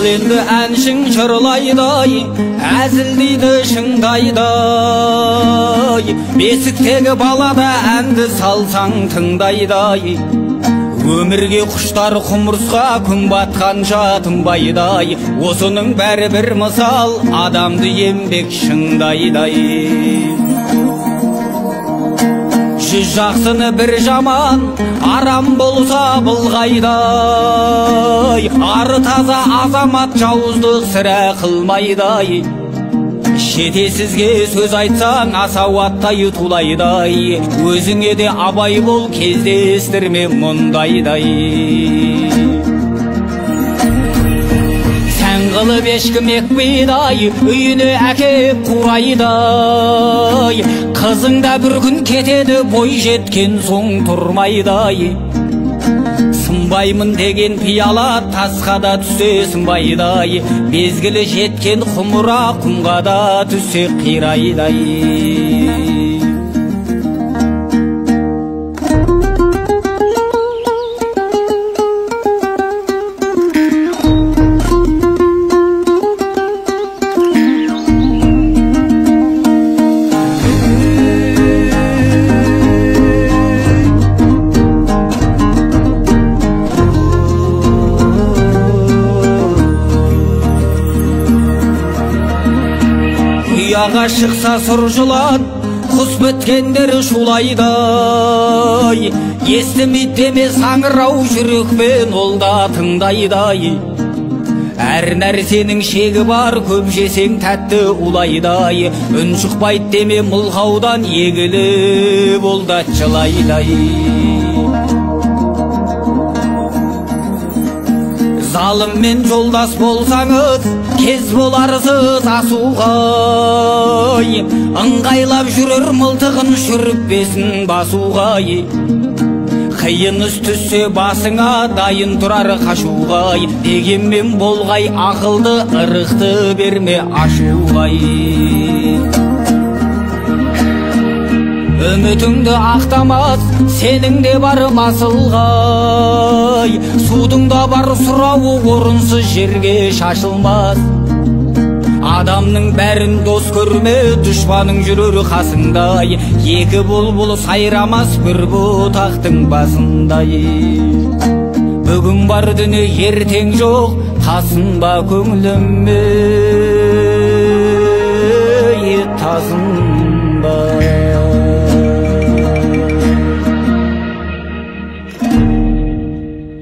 ал енді әншің жырлайдай, әзілдейді шыңдайдай, бесіктегі балада әнді салсаң тыңдайдай. Өмірге құштар құмырсқа күн батқанша тынбайдай, осының бәрі бір мысал, адамды еңбек шыңдайдай. Жүз жақсыны бір жаман, арам болса былғайдай, ары таза азамат жауыздық сірә қылмайдай. Шетесізге сөз айтсаң асауаттай тулайдай, өзіңе де абай бол, кездестірме мұндайдай. Сән қылып ешкім екпейдай, үйіне әкеп қурайдай, қызыңда бір күн кетеді, бой жеткен соң тұрмайдай. Сынбаймын деген пиала тасқа да түссе сынбайдай, безгілі жеткен құмыра құмға да түссе қирайдай. Ұяға шықса сұр жылан, құс біткендер шулайдай, естімейді деме саңырау жүрекпен ол да тыңдайдай. Әр нәрсенің шегі бар, көп жесең тәтті улайдай, үн шықпайды деме мылғаудан егіліп ол да жылайдай. Залыммен жолдас болсаңыз, кез боларсыз асуғай, ыңғайлап жүрер мылтығын шүріппесін басуғай. Қиын іс түссе басыңа дайын тұрар қашуғай, дегенмен болғай ақылды ырықты берме ашуғай. Үмітіңді ақтамас, сенің де бар масылғай, судың да бар сұрауы орынсыз жерге шашылмас. Адамның бәрін дос көрме, дұшпаның жүрер қасыңдай, екі бұлбұл сайрамас бір бұтақтың басындай. Бүгін бар дүние ертең жоқ, тасынба көңіліме, тасынба.